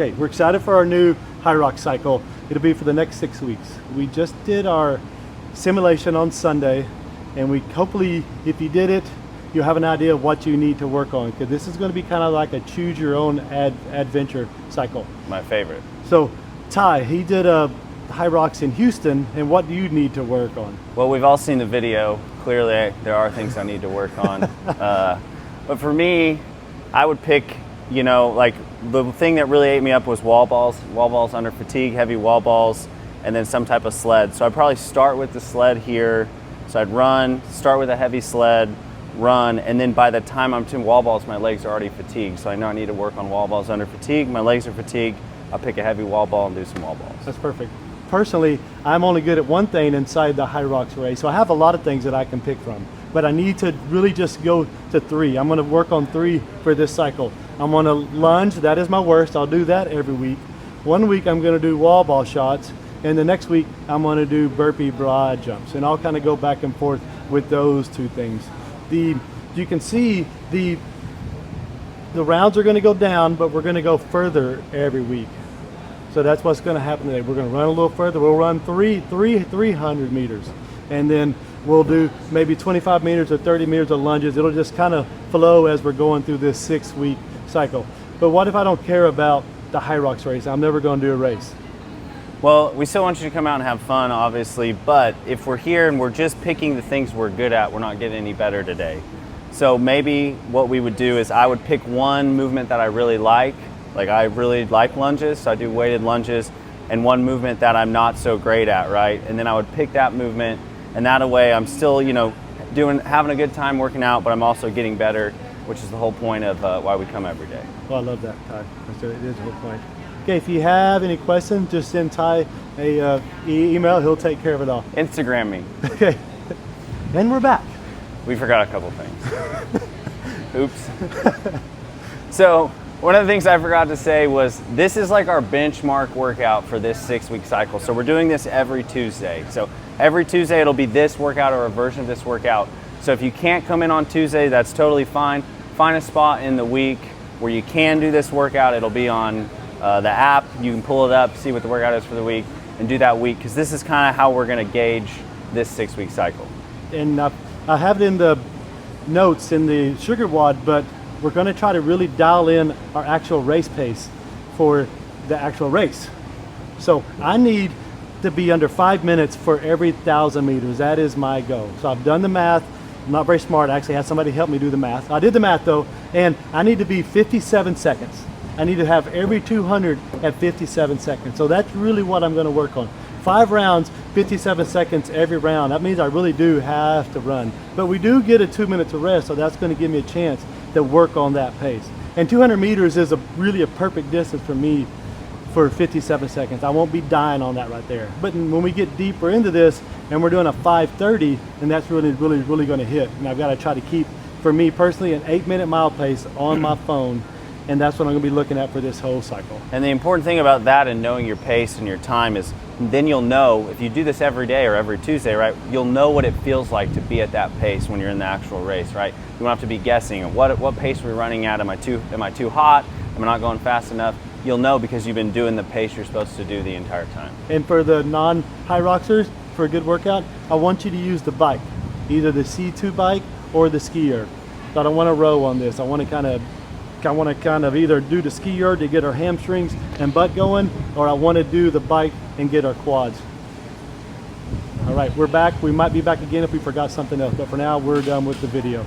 Okay, we're excited for our new HYROX cycle. It'll be for the next 6 weeks. We just did our simulation on Sunday, and we hopefully, if you did it, you'll have an idea of what you need to work on, because this is going to be kind of like a choose your own adventure cycle. My favorite. So Ty, he did a HYROX in Houston, and what do you need to work on? Well, we've all seen the video. Clearly there are things I need to work on. But for me, I would pick, you know, like the thing that really ate me up was wall balls under fatigue, heavy wall balls, and then some type of sled. So I'd probably start with the sled here. So I'd run, start with a heavy sled, run, and then by the time I'm to wall balls, my legs are already fatigued. So I know I need to work on wall balls under fatigue. My legs are fatigued. I'll pick a heavy wall ball and do some wall balls. That's perfect. Personally, I'm only good at one thing inside the HYROX race, so I have a lot of things that I can pick from. But I need to really just go to 3. I'm gonna work on 3 for this cycle. I'm gonna lunge, that is my worst. I'll do that every week. 1 week I'm gonna do wall ball shots, and the next week I'm gonna do burpee broad jumps. And I'll kind of go back and forth with those 2 things. You can see the rounds are gonna go down, but we're gonna go further every week. So that's what's gonna happen today. We're gonna run a little further. We'll run 300 meters. And then we'll do maybe 25 meters or 30 meters of lunges. It'll just kind of flow as we're going through this 6-week cycle. But what if I don't care about the HYROX race? I'm never going to do a race. Well, we still want you to come out and have fun, obviously, but if we're here and we're just picking the things we're good at, we're not getting any better today. So maybe what we would do is I would pick one movement that I really like. Like I really like lunges, so I do weighted lunges, and one movement that I'm not so great at, right? And then I would pick that movement, and that way I'm still, you know, having a good time working out, but I'm also getting better, which is the whole point of why we come every day. Well, I love that, Ty. It is the whole point. Okay, if you have any questions, just send Ty a email. He'll take care of it all. Instagram me. Okay, and we're back. We forgot a couple things. Oops. So one of the things I forgot to say was this is like our benchmark workout for this 6-week cycle. So we're doing this every Tuesday. So every Tuesday it'll be this workout or a version of this workout. So if you can't come in on Tuesday, that's totally fine. Find a spot in the week where you can do this workout. It'll be on the app. You can pull it up, see what the workout is for the week, and do that week, because this is kind of how we're going to gauge this 6-week cycle. And I have it in the notes in the sugar wad, but we're going to try to really dial in our actual race pace for the actual race. So I need to be under 5 minutes for every 1,000 meters. That is my goal. So I've done the math. I'm not very smart. I actually had somebody help me do the math. I did the math though, and I need to be 57 seconds. I need to have every 200 at 57 seconds. So that's really what I'm going to work on. 5 rounds, 57 seconds every round. That means I really do have to run. But we do get a 2 minutes to rest, so that's going to give me a chance to work on that pace. And 200 meters is really a perfect distance for me for 57 seconds. I won't be dying on that right there. But when we get deeper into this and we're doing a 5:30, then that's really going to hit. And I've got to try to keep, for me personally, an 8-minute mile pace on my phone. And that's what I'm going to be looking at for this whole cycle. And the important thing about that and knowing your pace and your time is then you'll know, if you do this every day or every Tuesday, right, you'll know what it feels like to be at that pace when you're in the actual race, right? You won't have to be guessing, what pace are we running at? Am I too hot? Am I not going fast enough? You'll know because you've been doing the pace you're supposed to do the entire time. And for the non-HYROXers, for a good workout, I want you to use the bike, either the C2 bike or the skier. So I don't want to row on this. I want to kind of either do the skier to get our hamstrings and butt going, or I want to do the bike and get our quads. All right, we're back. We might be back again if we forgot something else, but for now, we're done with the video.